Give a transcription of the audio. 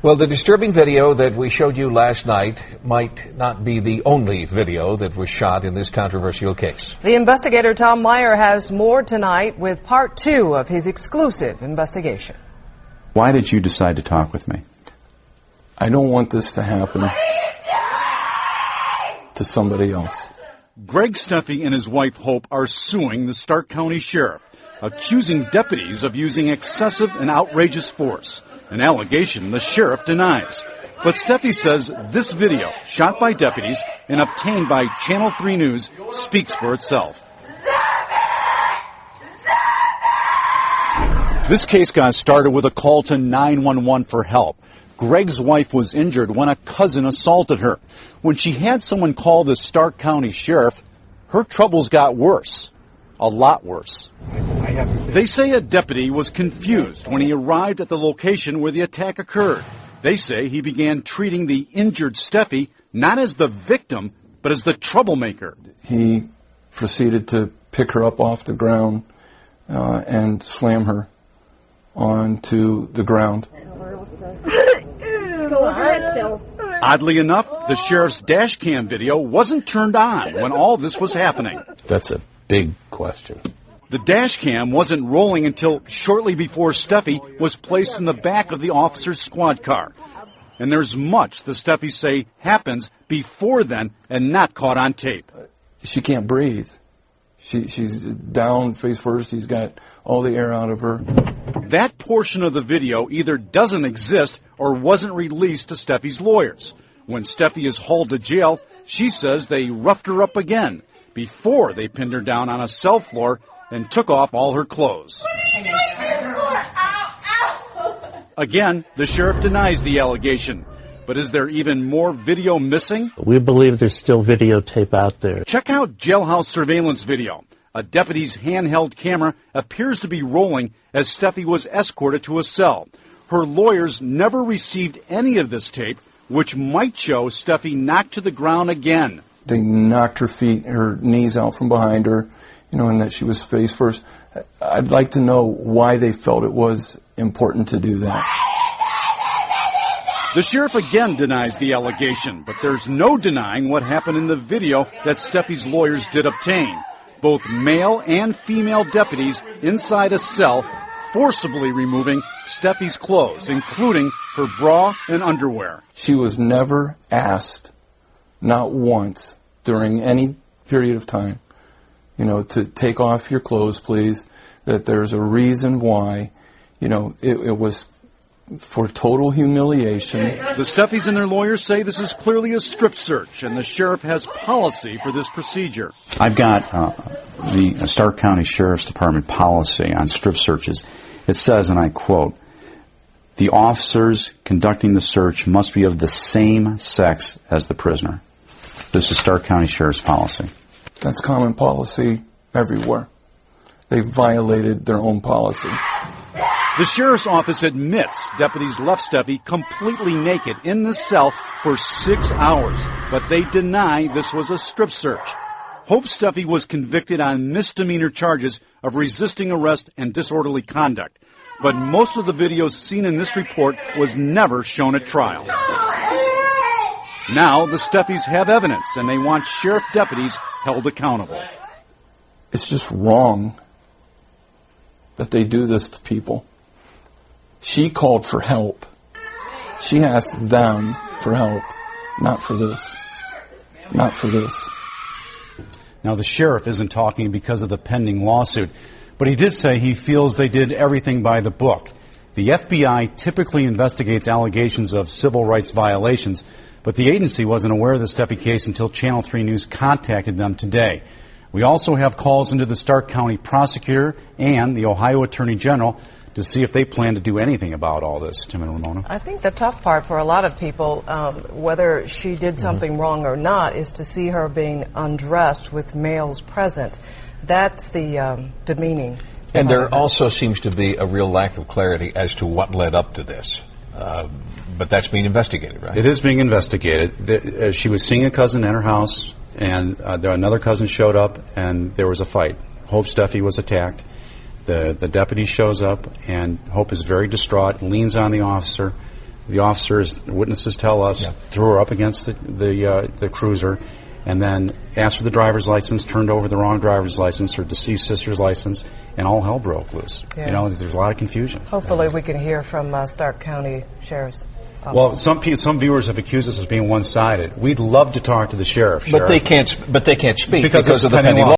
Well, the disturbing video that we showed you last night might not be the only video that was shot in this controversial case. The investigator Tom Meyer has more tonight with part 2 of his exclusive investigation. Why did you decide to talk with me? I don't want this to happen to somebody else. Greg Steffi and his wife Hope are suing the Stark County Sheriff, accusing deputies of using excessive and outrageous force, an allegation the sheriff denies. But Steffi says this video, shot by deputies and obtained by Channel 3 News, speaks for itself. This case got started with a call to 911 for help. Greg's wife was injured when a cousin assaulted her. When she had someone call the Stark County Sheriff, her troubles got worse. A lot worse. They say a deputy was confused when he arrived at the location where the attack occurred. They say he began treating the injured Steffi not as the victim, but as the troublemaker. He proceeded to pick her up off the ground and slam her onto the ground. Oddly enough, the sheriff's dash cam video wasn't turned on when all this was happening. That's a big question. The dash cam wasn't rolling until shortly before Steffi was placed in the back of the officer's squad car. And there's much the Steffi say happens before then and not caught on tape. She can't breathe. She's down face first. He's got all the air out of her. That portion of the video either doesn't exist or wasn't released to Steffi's lawyers. When Steffi is hauled to jail, she says they roughed her up again before they pinned her down on a cell floor and took off all her clothes. Again, the sheriff denies the allegation. But is there even more video missing? We believe there's still videotape out there. Check out jailhouse surveillance video. A deputy's handheld camera appears to be rolling as Steffi was escorted to a cell. Her lawyers never received any of this tape, which might show Steffi knocked to the ground again. They knocked her knees out from behind her, and that she was face first. I'd like to know why they felt it was important to do that. The sheriff again denies the allegation, but there's no denying what happened in the video that Steffi's lawyers did obtain. Both male and female deputies inside a cell forcibly removing Steffi's clothes, including her bra and underwear. She was never asked, not once, during any period of time, to take off your clothes, please, that there's a reason why. It was for total humiliation. The Steffis and their lawyers say this is clearly a strip search, and the sheriff has policy for this procedure. I've got the Stark County Sheriff's Department policy on strip searches. It says, and I quote, "The officers conducting the search must be of the same sex as the prisoner." This is Stark County Sheriff's policy. That's common policy everywhere. They violated their own policy. The sheriff's office admits deputies left Steffi completely naked in the cell for 6 hours, but they deny this was a strip search. Hope Steffi was convicted on misdemeanor charges of resisting arrest and disorderly conduct, but most of the videos seen in this report was never shown at trial. Now the Steffis have evidence, and they want sheriff deputies held accountable. It's just wrong that they do this to people. She called for help. She asked them for help, not for this. Not for this. Now, the sheriff isn't talking because of the pending lawsuit, but he did say he feels they did everything by the book. The FBI typically investigates allegations of civil rights violations, but the agency wasn't aware of the Steffi case until Channel 3 News contacted them today. We also have calls into the Stark County prosecutor and the Ohio Attorney General to see if they plan to do anything about all this. Tim and Ramona. I think the tough part for a lot of people, whether she did something wrong or not, is to see her being undressed with males present. That's the demeaning. And there also seems to be a real lack of clarity as to what led up to this. But that's being investigated, right? It is being investigated. She was seeing a cousin at her house, and another cousin showed up, and there was a fight. Hope Steffi was attacked. The deputy shows up, and Hope is very distraught, leans on the officer. The officers, witnesses tell us, threw her up against the cruiser, and then asked for the driver's license, turned over the wrong driver's license, her deceased sister's license, and all hell broke loose. Yeah. You know, there's a lot of confusion. Hopefully we can hear from Stark County Sheriff's Office. Well, some viewers have accused us of being one-sided. We'd love to talk to the sheriff. But they can't speak because of the pending pending law. law.